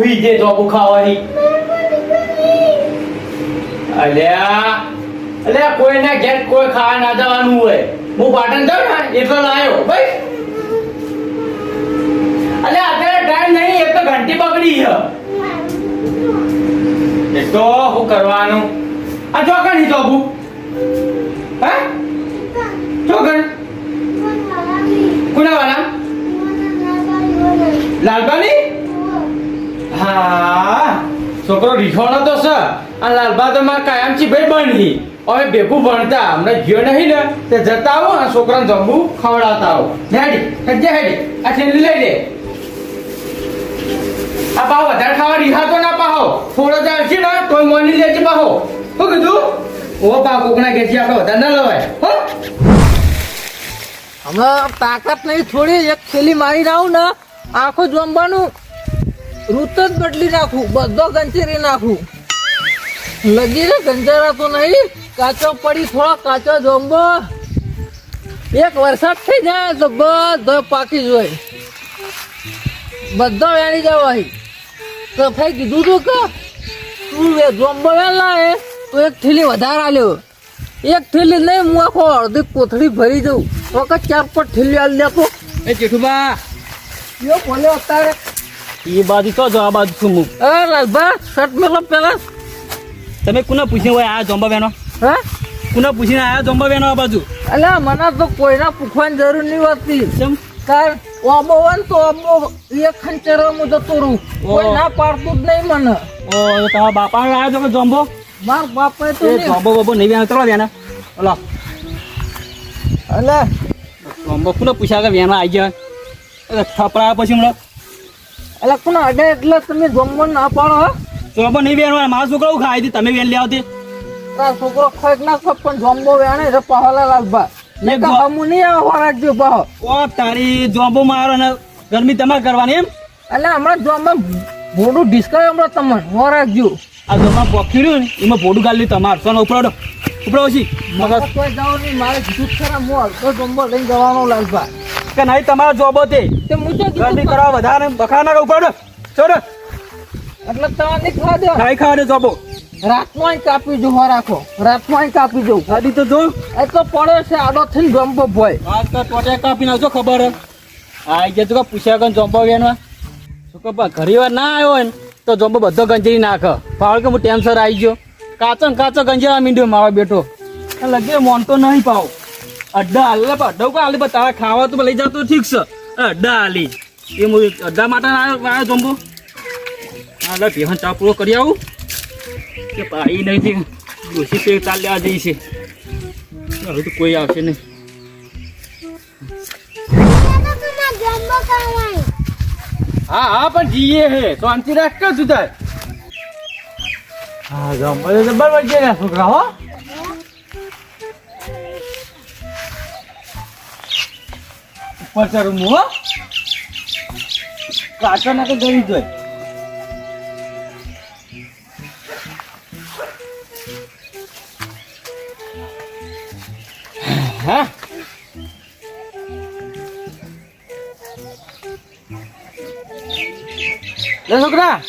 હુઈ દે જોબુ ખાવાની અલ્યા અલ્યા કોઈના ઘેર કોઈ ખાવા ના જવાનું હોય હું પાટણ જાઉં ને એટલો લાયો ભાઈ અલ્યા અત્યારે ટાઈમ નહીં એક તો ઘંટી પકડી છે એ તો શું કરવાનું આ ચોકણ જોબુ હે ચોકણ કોના વાળા લાલબાની હા છોકરો રીખોનો તો છે આ લાલબા તો મારા કાયમથી ભાઈ બની હવે ભેગું ભણતા હમણાં ગયો નહીં ને તે જતા આવો આ છોકરાને જમવું ખવડાવતા આવો હેડી હેડી હેડી આ થેલી લઈ લે આ પાવ વધારે ખાવા રીહાતો ના પાહો થોડો ચાલશે ને તોય મોની લેજે પાહો શું કીધું ઓ પા કોકના ઘેરથી આપણે વધારે ના લવાય હો હમણાં તાકાત નહીં થોડી એક થેલી મારી આવું ને આખું જમવાનું રૂત જ બદલી નાખું બધો ગંચેરી નાખું લગી રે ગંજારા તો નહીં કાચો પડી થોડો કાચો જમવો એક વરસાદ થઈ જાય તો બધો પાકી જોય બધો વેણી જવાય સફાઈ કીધું તું કે તું જમવો વેલા હે તો એક થેલી વધારે આલ્યો એક થેલી નહીં હું આખો અડધી કોથળી ભરી જઉં વખત 4-5 થેલી આલી દેતો એ જેઠુબા યો બોલ્યો અત્યારે એ બાજુ તો જો આ બાજુ છું હું લાલભા શર્ટ મેલો પેલા તમે કોને પૂછ્યું હોય આ જોંબા બેનો હે કોને પૂછીને આયા જોંબા બેનો આ બાજુ અલ્યા મને તો કોઈના પૂછવાની જરૂર નહીં હોતી કેમ કાર ઓબો વન તો ઓબો એક ખંચરમાં જતો રહું કોઈ ના પાડતું જ નહીં મને ઓ તમારા બાપા આયા છો કે જોંબો માર બાપે તો એ જોંબો બોબો નહીં બેનો ચલો બેના ઓલો અલ્યા જોંબો કોને પૂછ્યા કે બેનો આવી ગયા થપડા પછી હમણાં અલ્યા કોને અડે એટલે તમે જમવાનું ના પાડો હા જોંબો નહીં બેનો મારા છોકરો ખાઈ હતી તમે બેન લે આવતી તાર છોકરો ખાઈ ના ખપ પણ જમવો વેણે રે પહોલા લાલભા ને તો હમુ નહીં આવો રાખજો પાહો ઓ તારી જોંબો મારો ને ગરમી તમારે કરવાની એમ અલ્યા હમણાં જોમાં ભોડું ઢીસકાય હમણાં તમને હો રાખજો આ જોમાં પોખ્યું ને એમાં ભોડું ગાલી તમારે સોનો ઉપરાડો ઉપરાડો પછી મગજ કોઈ જાવ નહીં મારે કીધું ખરા હું હલકો જમવો લઈને જવાનો લાલભા કે નહીં તમારા જોબો તે મુજબ ગરમી કરવા વધારે બખા ના ઉપરાડો છોડો એટલે તમારે ખા દો ખાઈ ખાવા જોબો રાતમાં કાપી જો હો રાખો રાતમાં કાપી જવું આદી તો જો એ તો પડે છે આડો થઈને જમ્બો ભોય આજ તો ટોટે કાપી નાખજો ખબર આઈ ગયા તો પૂછ્યા કન જોંબો વેનવા શું કે ઘણી વાર ના આવ્યો હોય ને તો જોંબો બધો ગંજરી નાખે પાવળ કે હું ટેન્શન આવી ગયો કાચો ને કાચો ગંજરા મીંડ્યો મારો બેટો લગે મોનતો નહીં પાવ અડ્ડા હાલે અડ્ડા કો હાલે તારા ખાવા તો લઈ જાવ તો ઠીક છે અડ્ડા હાલી એ હું અડ્ડા માટે આવ્યો જોંબો હાલે ભેહન ચા પૂરો કરી આવું કે પાઈ નહીં ડોસી તે ચાલ લેવા જઈ છે હવે તો કોઈ આવશે નહીં હા હા પણ જીએ હે શાંતિ રાખ કે તું તાર હા જમવા તો બરાબર છે ને છોકરા હો ઉપર ચડું હું હો કાચો ના તો ગઈ જોઈ હા લે છોકરા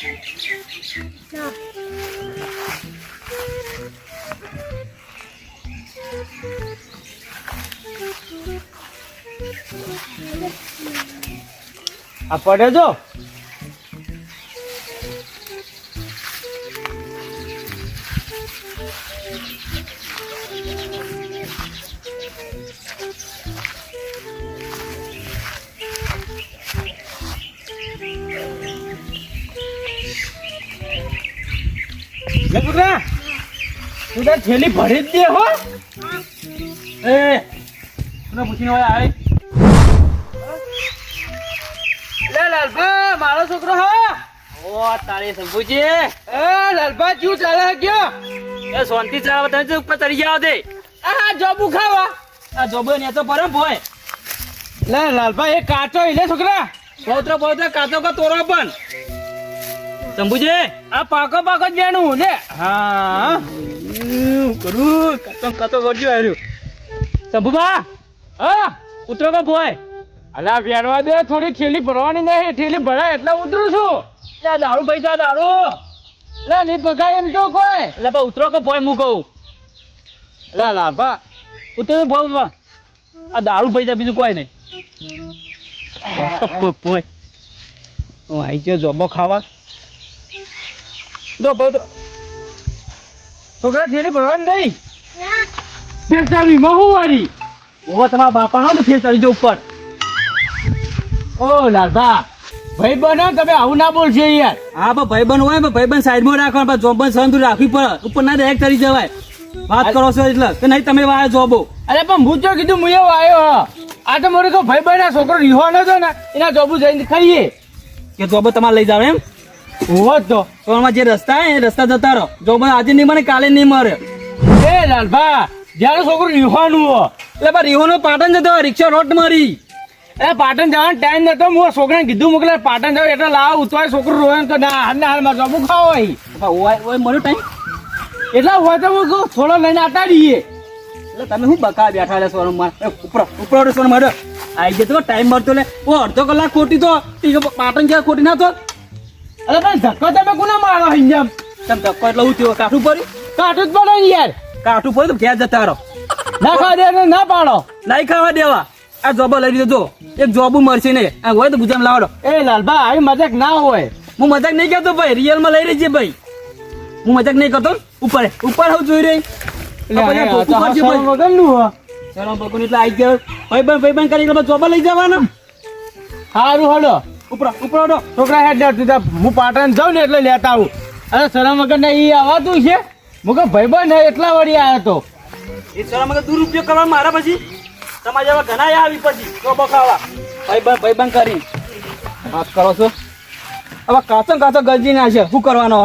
આ પડે જો છોકરા તું તાર થેલી ભરી જ દે હો એ મને પૂછીને હોય આવે લે લાલભા મારો છોકરો હો ઓ તારી સંભુજી એ લાલભા ક્યું ચાલે ગયો એ શાંતિ ચાલે તમે ઉપર ચડી જાવ દે આ જોબુ ખાવા આ જોબુ ને તો પરમ ભોય લે લાલભા એ કાચો લે છોકરા પૌત્ર કાચો કા તોરો પણ શંભુજી આ પાકો જ બેનું લે હા કરું કાચો કરજો આવ્યું શંભુબા હા ઉતરો કો ભોય અલા વેરવા દે થોડી થેલી ભરવાની નહીં થેલી ભરાય એટલે ઉતરું છું લે દારૂ પૈસા દારૂ લે નહીં ભગાય એમ તો કોઈ એટલે પણ ઉતરો કે પોય હું કહું લે લાભા ઉતરો ભાવ આ દારૂ પૈસા બીજું કોઈ નહીં પોય હું આવી ગયો જોબો ખાવા દો બહુ છોકરા થેલી ભરવાની નહીં ફેરચાવી મહુ વાળી ઓ તમારા બાપા હા ને ફેરચાવી જો ઉપર ઓ લાલભા ભાઈ બનો તમે આવું ના બોલશો યાર હા પણ ભાઈબંધ હોય પણ ભાઈબંધ સાઈડમાં રાખવાનું પણ જોબન સંતુર રાખવી પડે ઉપર ના ડાયરેક્ટ કરી જવાય વાત કરો છો એટલે કે નહીં તમે વાય જોબો અરે પણ હું જો કીધું હું એવું આવ્યો આ તો મારો તો ભાઈ બહેન છોકરો રીહવાનો હતો ને એના જોબુ જઈને ખાઈએ કે જોબો તમારે લઈ જાવ એમ હોવો જ તો તો જે રસ્તા એ રસ્તા જતા રહો જોબો આજે નહીં મળે કાલે નહીં મળે એ લાલભા જયારે છોકરો રીહવાનું હો એટલે પણ રીહોનો પાટણ જતો રિક્ષા રોડ મારી એ પાટણ જવાનો ટાઈમ નતો હું છોકરાને કીધું મોકલે પાટણ જાવ એટલે લાવ ઉતવાય છોકરો રોવે તો ના હાલ ને હાલમાં જોબુ ખાવો ઓય મળ્યો ટાઈમ એટલા હોય તો હું કહું થોડો લઈને આટા દઈએ એટલે તમે શું બકા બેઠા રહ્યા સોનમ માં ઉપર ઉપર સોનમ મારો આવી જતો ટાઈમ મળતો લે ઓ અડધો કલાક ખોટી તો પાટણ જ્યાં ખોટી ના તો અરે પણ ધક્કો તમે કોને મારો અહીંયા તમે ધક્કો એટલે હું થયો કાઠું પડ્યું કાઠું જ પડો યાર કાઠું પડ્યું તો ઘેર જતા રહો ના ખાવા દે ના પાડો નહીં ખાવા દેવા આ જોબો લઈ લીધો જો એક જોબુ મળશે ને આ હોય તો ગુજરાત લાવડો એ લાલભા આવી મજાક ના હોય હું મજાક નહીં કરતો ભાઈ રિયલમાં લઈ રહી છે ભાઈ હું મજાક નહીં કરતો ઉપર ઉપર હું જોઈ રહી ભાઈ કરી જોબા લઈ જવાના સારું હલો ઉપર ઉપર છોકરા હેડ હું પાટણ જાઉં ને એટલે લેતા આવું અરે શરમ વગર ને ઈ આવાતું છે હું કહું ભાઈ બન એટલા વળી આવ્યો તો એ શરમ વગર દુરુપયોગ કરવા મારા પછી તમારે જેવા ઘણા આવી પછી જોબો ખાવા ભાઈ કરી વાત કરો છો હવે કાચો ગરજી ના છે શું કરવાનો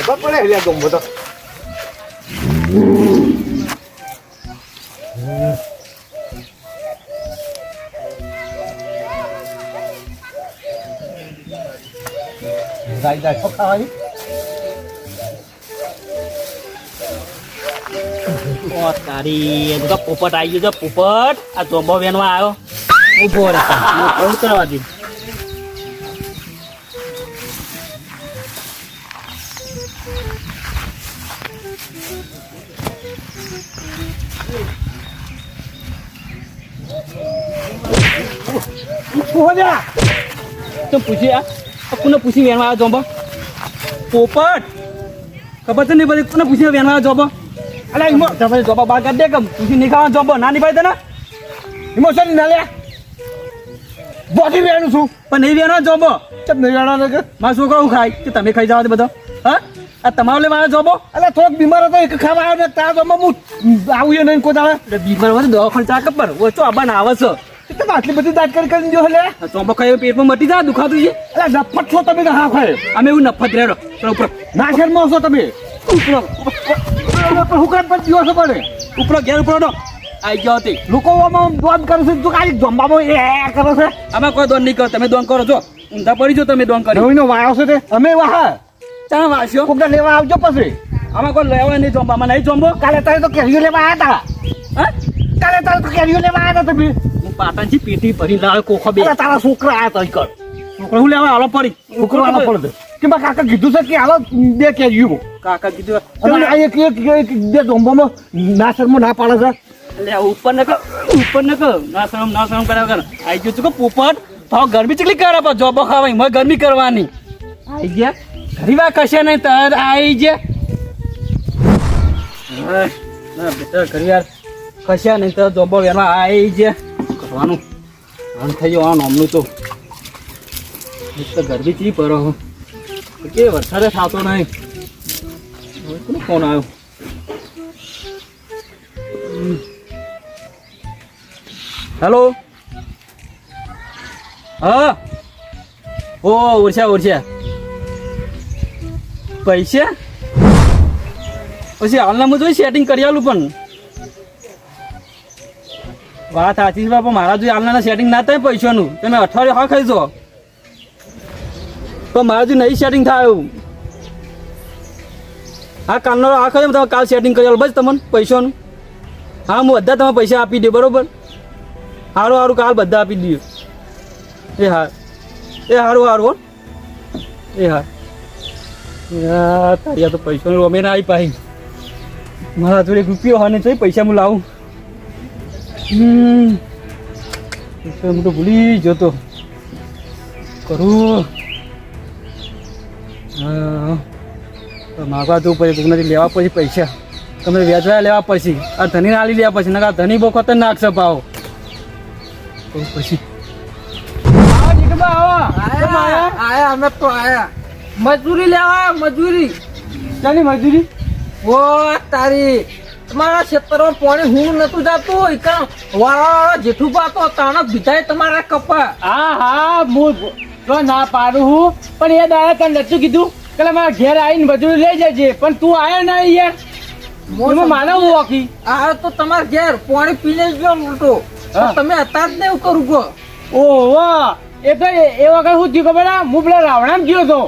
પડે લે ગમો તો જાય જાય ખાવાની ઓ તારી તો પોપટ આવી ગયો છે પોપટ આ જોબો વેનવા આવ્યો ઉભો રહે કરવા દી તો પૂછી કોને પૂછી વેનવા આવ્યો જોબો પોપટ ખબર તો નહીં બધી કોને પૂછી વેનવા આવ્યો જોબો અલા ઈમો તમે જોબા બાર કાઢ દે કે પૂછી નહીં ખાવા જોબો ના નહીં ભાઈ તને ઇમોશન ના લે બોડી વેણું છું પણ નહીં વેનો જોબો ચમ નહીં વેણો કે મારા છોકરા હું ખાય કે તમે ખાઈ જાવ બધો હા આ તમારો લેવા આવ્યો જોબો અલા થોડોક બીમાર હતો એક ખાવા આવ્યો ને તાર તો હું આવું નહીં કોઈ દાડે એટલે બીમાર હોય દવાખાને ચા ખબર ઓછો આબાને આવે છે તમે આટલી બધી દાંત કરીને જો લે ચોંબો ખાઈ પેટમાં મટી જાય દુખાતું છે અલા નફટ છો તમે તો હા ખાય અમે એવું નફત રહેલો ઉપર ના શર્મો છો તમે ઉપરો હુકમ પર દિવસો પડે ઉપરો ઘેર ઉપરો નો આઈ ગયો હતી લોકો દોન કરે છે તો કાલી જમવામાં એ કરે છે અમે કોઈ દોન નહીં કરો તમે દોન કરો છો ઊંધા પડી જો તમે દોન કરી નવીનો વાયો છે તે અમે વાહ ચા વાસ્યો કોકને લેવા આવજો પછી આમાં કોઈ લેવા નહીં જોંબા આમાં નહીં જોંબો કાલે તારે તો કેરીઓ લેવા આવ્યા હતા હા કાલે તારે તો કેરીઓ લેવા આવ્યા હતા તમે હું પાટણથી પેટી ભરી લાવે કોખો બે તારા છોકરા આવ્યા હતા કર છોકરો હું લેવા હાલો પડી છોકરો આલો પડે કે બા કાકા કીધું છે કે હાલો બે કેરીઓ કાકા કીધું અને આ એક બે ડોંબામાં ના શર્મો ના પાડે છે એટલે ઉપર ન કર ના શરમ કર્યા વગર આઈ ગયો છું કે પોપટ ભાવ ગરમી ચકલી કરે પણ જોબો ખાવાય મને ગરમી કરવાની આઈ ગયા ઘરીવા કશે નહીં તર આઈ ગયા ના બેટા ઘરીવાર કશે નહીં તર જોબો એમાં આઈ ગયા કરવાનું આમ થઈ ગયો આ નોમનું તો ગરમી ચી પર કે વરસાદે થતો નહીં કોનો ફોન આવ્યો હેલો હા ઓ ઓરછા પૈસા પછી હાલના હું જોઈ સેટિંગ કરી આલું પણ વાત સાચી છે બાપા મારા જોઈ હાલના સેટિંગ ના થાય પૈસાનું તમે અઠવાડિયે હા ખાઈ જો તો મારા જો નહીં સેટિંગ થાય હા કાલનો આ ખાઈ તમે કાલ સેટિંગ કરી આલું બસ તમને પૈસાનું હા હું બધા તમે પૈસા આપી દઉં બરોબર સારું કાલ બધા આપી દઉં એ હાર એ હારું હારું હો એ હાર તારી તો પૈસાનું અમે ના આવી પાઈ મારા જોડે રૂપિયો હા ને તો પૈસા હું લાવું પૈસા હું તો ભૂલી જતો કરું હા માગવા જવું પડે કોકનાથી લેવા પછી પૈસા તમે વ્યાજવા લેવા પછી આ ધની આલી લેવા પછી ના ધની બહુ ખતરનાક છે ભાવ પછી આયા અમે તો આયા મજૂરી લેવા મજૂરી ચાલી મજૂરી ઓ તારી તમારા ખેતરમાં પાણી હું નતું જાતું વાળા જેઠું પાતો તાણક ભીધાય તમારા કપા હા હું તો ના પાડું હું પણ એ દાડા તને નતું કીધું કે મારા ઘેર આવીને મજૂરી લઈ જજે પણ તું આવ્યો ના યાર માનવ વાકી આ તો તમારા ઘેર પાણી પીને જ મોટો તમે અત્યારે જ નહીં કરું ગો ઓહો એ તો એ વખત શું થયું ખબર હું પેલા રાવણામ ગયો હતો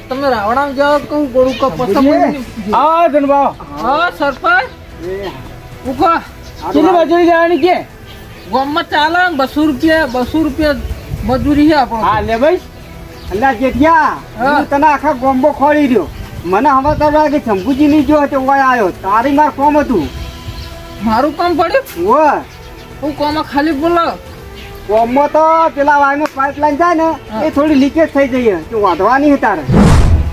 તમે રાવણામ જાવ કહું કરું કે પસંદ હા ધનભાવ હા સરપંચ ઉભો કેટલી મજૂરી જવાની કે ગામમાં ચાલે 200 રૂપિયા મજૂરી છે આપણો હા લે ભાઈ અલ્લા જેઠિયા હું તને આખા ગોમ્બો ખોલી રહ્યો મને હવે તો લાગે શંભુજી ની જો તે ઓય આવ્યો તારી માર કોમ હતું મારું કામ પડ્યું ઓ હું કોમાં ખાલી બોલો કોમમાં તો પેલા વાયમાં પાઇપલાઇન જાય ને એ થોડી લીકેજ થઈ જઈએ તું વાંધવાની છે તારે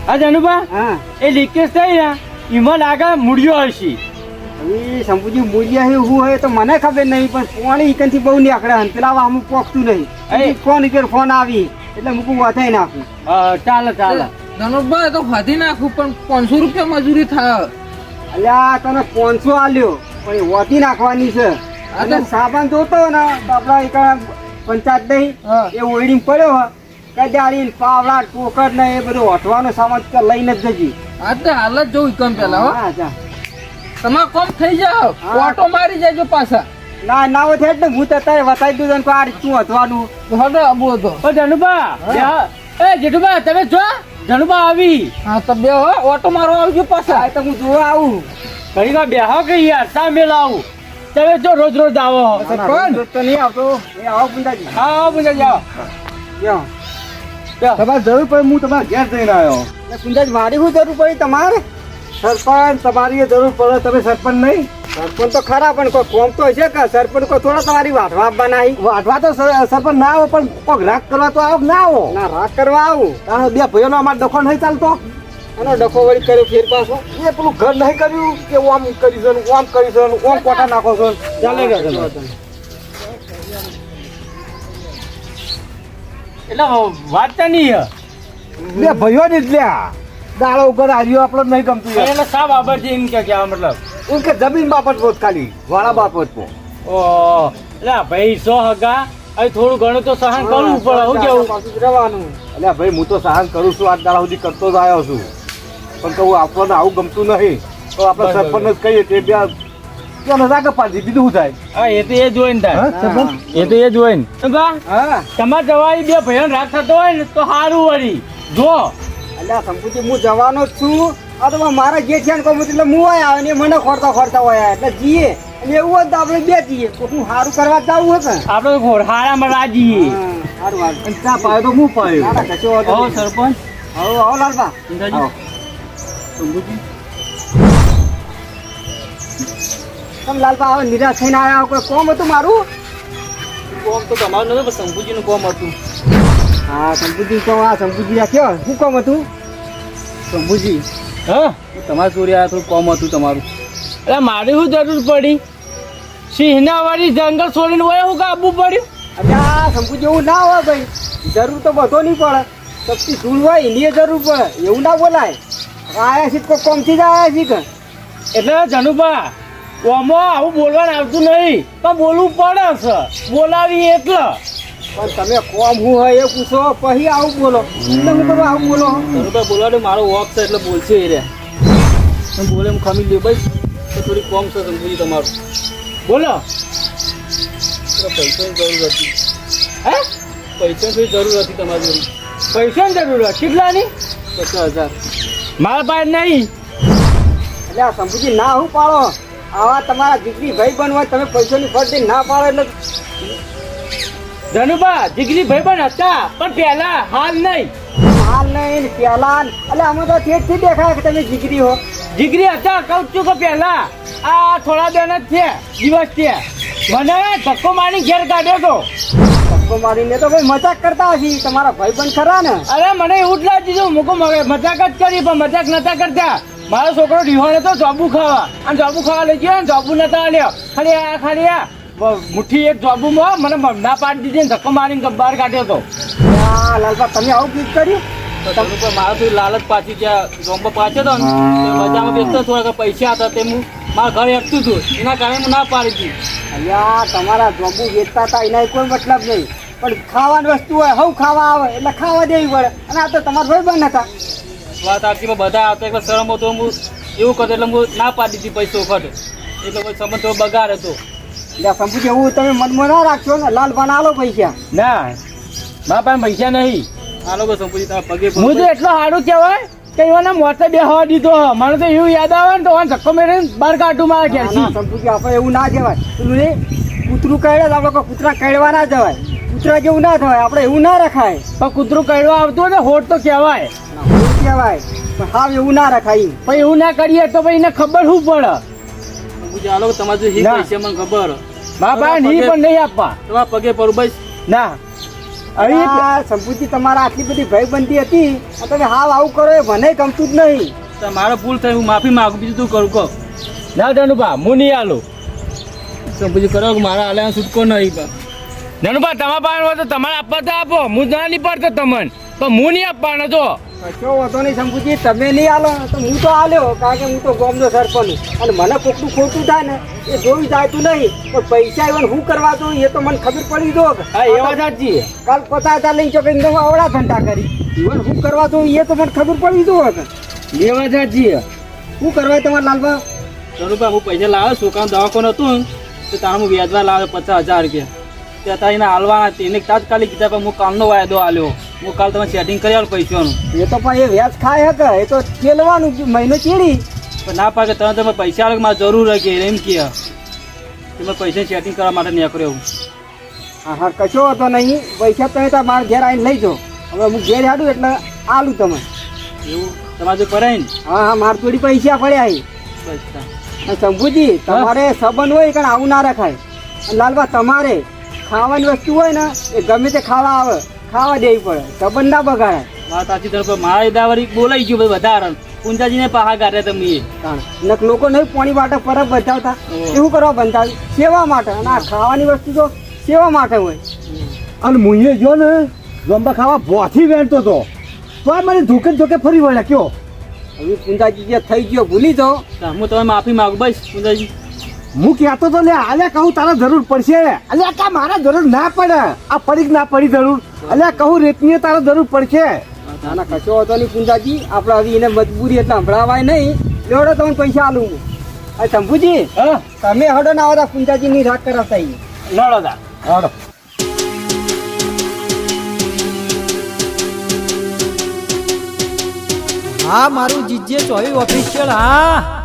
હા જનુભા હા એ લીકેજ થઈ ને એમાં લાગે મૂળ્યો હશે હવે શંભુજી મૂલ્ય છે શું હોય તો મને ખબર નહીં પણ પાણી ઈકનથી બહુ નીકળે ને પેલા અમુક પોખતું નહીં ફોન ઉપર ફોન આવી એટલે મૂકું વધાઈ નાખું ચાલે ચાલે ધનુભાઈ તો ખાધી નાખું પણ 500 રૂપિયા મજૂરી થાય અલ્યા તને 500 આલ્યો પણ એ વાટી નાખવાની છે અને સામાન જોતો ને તો આપડા એક પંચાયત નહીં એ ઓઈડિંગ પડ્યો હોય કદાળી પાવડા ટોકર ને એ બધું હટવાનો સામાન લઈને જ જજી હા તો હાલ જ જોઉં કમ પેલા હા જા તમારે કોમ થઈ જાવ ઓટો મારી જાજો પાછા ના ના હોય એટલે હું તો તારે વતાવી દઉં તને આ શું હતવાનું હવે આબુ હતો જનુભા એ જેઠુભા તમે જો જનુભા આવી હા તો બે હો ઓટો મારવા આવજો પાછા તો હું જોવા આવું ઘણી વાર બેહો કે યાર સામે લાવું તમે જો રોજ રોજ આવો પણ તો નહીં આવતો એ આવો પુંજાજી હા પૂજા જાઓ તમારે જરૂર પડે હું તમારા ઘેર જઈને આવ્યો પુંજાજી મારી શું જરૂર પડી તમારે સરપંચ તમારી જરૂર પડે તમે સરપંચ નહીં સરપંચ તો ખરા પણ કોઈ કોમ તો હશે કે સરપંચ કોઈ થોડા તમારી વાટવા આપવાના વાટવા તો સરપંચ ના આવો પણ કોઈ રાગ કરવા તો આવો ના આવો ના રાગ કરવા આવું તારો બે ભાઈઓનો અમારો ડખો નહીં ચાલતો એનો ડખો વળી કર્યો ફેર પાછો એ પેલું ઘર નહીં કર્યું કે ઓમ કરીશું ઓમ કરીશું ઓમ કોટા નાખો છો ચાલે એટલે વાંચતા નહીં બે ભાઈઓ ને જ લ્યા દાડો ઉપર આવ્યો આપણે નહીં ગમતું એટલે સા બાબત છે એમ કે કહેવા મતલબ ઉનકે જમીન બાબત બોત ખાલી વાળા બાબત પો ઓ એટલે ભાઈ સો હગા હવે થોડું ઘણું તો સહન કરવું પડે હું કેવું રહેવાનું એટલે ભાઈ હું તો સહન કરું છું આજ દાડા સુધી કરતો જ આવ્યો છું પણ કહું આપણને આવું ગમતું નહીં તો આપણે સરપંચ જ કહીએ તે બે રાગ પાડી બીજું શું થાય હા એ તો એ જોઈને થાય એ તો એ જોઈને હા તમારે જવાય બે ભાઈઓ રાગ થતો હોય ને તો સારું વળી જો એટલે સંપૂતિ હું જવાનો જ છું આ તો મારા જે છે ને કહું એટલે હું આવે ને મને ખોરતા હોય એટલે જીએ અને એવું હોય તો આપણે બે જઈએ કોકનું સારું કરવા જવું હોય કે આપણે હારામાં રાજીએ સારું સારું ચા પાયો તો હું પાયો સરપંચ આવો લાલબા તમે લાલબા આવો નિરાશ થઈને આવ્યા કોઈ કોમ હતું મારું કોમ તો તમારું નતું પણ શંભુજીનું કોમ હતું હા શંભુજી કોમ આ શંભુજી રાખ્યો શું કોમ હતું શંભુજી હા તમારા ચોરી આવ્યા થોડું કોમ હતું તમારું એટલે મારે શું જરૂર પડી સિંહના વાળી જંગલ છોડીને હોય શું કાપવું પડ્યું એટલે આ શંભુજી એવું ના હોય ભાઈ જરૂર તો બધો નહીં પડે શક્તિ ધૂળ હોય એની જરૂર પડે એવું ના બોલાય આયા છે કોઈ કોમથી જ આવ્યા છે કે એટલે જનુભા ઓમાં આવું બોલવાનું આવતું નહીં પણ બોલવું પડે છે બોલાવી એટલે પણ તમે કોમ હું હોય એ પૂછો પછી આવું બોલો એટલે હું કરો આવું બોલો જનુભા બોલવાનું મારો વોક છે એટલે બોલશે એ રે તમે બોલે હું ખમી લ્યો ભાઈ તો થોડી કોમ છે શંભુજી તમારું બોલો પૈસાની જરૂર હતી હે પૈસાની જરૂર હતી તમારી જોડે પૈસાની જરૂર હતી કેટલાની 50,000 મારા પાસે નહીં એટલે આ શંભુજી ના હું પાડો આવા તમારા દીકરી ભાઈ બનવા તમે પૈસાની ફરતી ના પાડો એટલે ધનુભા જીગરી ભાઈ પણ હતા પણ પેલા હાલ નહીં. હાલ નહીં પેલા એટલે અમે તો ઠેઠથી દેખાય કે તમે જીગરી હો. જીગરી હતા કહું છું કે પેલા આ થોડા દિન જ છે દિવસ છે મને ધક્કો મારી ઘેર કાઢ્યો તો. ધક્કો મારીને તો ભાઈ મજાક કરતા હશી તમારા ભાઈ પણ ખરા ને. અરે મને એવું જ લાગી દીધું મૂકો મજાક જ કરી પણ મજાક નતા કરતા. મારો છોકરો ઢીહોણે તો જોબુ ખાવા અને જોબુ ખાવા લઈ ગયો ને જોબુ નતા આલ્યો ખાલી આ મુઠ્ઠી એક જોબુમાં મને ના પાડી દીધી ને ધક્કો મારીને બહાર કાઢ્યો તો. લાલબા તમે આવું કીધું કર્યું. મારો તો લાલચ પાછી ત્યાં જોમ્બો પાછો હતો ને બજારમાં બેસતો થોડા પૈસા હતા તે હું મારા ઘરે અટતું હતું એના કારણે હું ના પાડી હતી. અહીંયા તમારા જોબુ વેચતા હતા એના કોઈ મતલબ નહીં પણ ખાવાની વસ્તુ હોય હવ ખાવા આવે એટલે ખાવા દેવી પડે અને આ તો તમારા ભાઈ બંધ હતા. વાત આરતીમાં બધા આવતા એટલે શરમ હતો હું એવું કરતો એટલે હું ના પાડી દીધી પૈસો વખત એટલે પછી સંબંધ થોડો બગાડ હતો. એટલે સમજી એવું તમે મનમાં ના રાખશો ને લાલબા ના આલો પૈસા. ના મારા પાસે પૈસા નહીં. આ લોકો સંપૂજી તારા પગે હું તો એટલો સારું કહેવાય કે એવાના મોતે બેહવા દીધો. મને તો એવું યાદ આવે ને તો ધક્કો મેળવીને બહાર કાઢું મારા ઘેરથી. સમજી આપણે એવું ના કહેવાય પેલું ને કૂતરું કહેડે તો આપણે કૂતરા કહેડવા ના જવાય. કૂતરા જેવું ના થવાય આપણે એવું ના રખાય. પણ કૂતરું કહેવા આવતું હોય ને હોટ તો કહેવાય કહેવાય પણ હાવ એવું ના રખાય. પણ એવું ના કરીએ તો ભાઈ એને ખબર શું પડે. આ લોકો તમારે મને ખબર બાપા નહીં પણ નહીં આપવા તમારા પગે પર બસ ના. સંપૂજી તમારા આટલી બધી ભાઈબંધી હતી તમે હાવ આવું કરો એ મને ગમતું જ નહીં. મારો ભૂલ થઈ હું માફી માંગુ બીજું તું કરું કહો. ના ધનુભા હું નહીં આલું. સંપૂજી કરો મારા આલ્યા છૂટકો નહીં. ધનુભા તમારા પાસે હોય તો તમારે આપવા તો આપો હું ના નહીં પડતો તમને પણ હું નહીં આપવાનો તો. કશો વાંધો નહીં સંપૂજી તમે નહીં આલો તો હું તો આલ્યો કારણ કે હું તો ગામનો સરપંચ અને મને કોકનું ખોટું થાય ને એ જોઈ જાયતું નહીં પણ પૈસા even હું કરવા દઉં એ તો મને ખબર પડી દો. હા એ વાત સાચી. કાલ 50,000 લઈ ચોકે એકદમ અવળા ધંધા કરી even હું કરવા દઉં એ તો મને ખબર પડી દો. એ વાત સાચી. શું કરવા તમારે લાલબા? ધનુભા હું પૈસા લાવ્યો છોકરાનું દવાખાનું હતું ને તો તારે હું વ્યાજમાં લાવ્યો 50,000 રૂપિયા. ત્યાં તારે એને હાલવાના તેને તાત્કાલિક કીધા પણ હું કાલનો વાયદો આલ્યો. હું કાલ તમે સેટિંગ કરી આવું પૈસાનું. એ તો પણ એ વ્યાજ ખાય હકે એ તો ચેલવાનું મહિનો ચેડી પણ ના પાકે તમે પૈસા આવે મારે જરૂર રાખી એમ કે તમે પૈસા સેટિંગ કરવા માટે નીકળ્યો એવું. હા કશો હતો નહીં પૈસા તમે તો મારા ઘેર આવીને લઈ જાઓ. હવે હું ઘેર આડું એટલે આલું તમે એવું તમારે જો કરાય ને. હા મારે થોડી પૈસા પડ્યા બસ શંભુજી તમારે સંબંધ હોય કારણ આવું ના રખાય. લાલબા તમારે ખાવાની વસ્તુ હોય ને એ ગમે તે ખાવા આવે ખાવા દેવી પડે સંબંધ ના બગાડાય. વાત સાચી તરફ મારા દાવારી બોલાઈ ગયું ભાઈ વધારે પૂંજાજીને પહા કાઢે તમે લોકો નહીં પાણી માટે ફરક બચાવતા એવું કરવા બંધાવ્યું સેવા માટે અને આ ખાવાની વસ્તુ તો સેવા માટે હોય. અને મુએ જો ને જોંબા ખાવા ભોથી વેણતો હતો તો મને ધોકે ફરી વળ્યા કયો. હવે પૂંજાજી જે થઈ ગયો ભૂલી જાઓ. હું તમે માફી માંગુ બસ પૂંજાજી. હું કહેતો તો લે અલ્યા કહું તારા જરૂર પડશે અલ્યા કા મારા જરૂર ના પડે આ પડી ના પડી જરૂર અલ્યા કહું રેતની તારા જરૂર પડશે. ના કશો હતો નહીં પૂંજાજી આપણે હવે એને મજબૂરી એટલે સંભળાવાય નહીં લેવડો તમને પૈસા આલું. શંભુજી તમે હડો ના આવતા પૂંજાજી ની રાખ કરાવતા લડો દા હાડો. હા મારું જીજે ચોવી ઓફિશિયલ. હા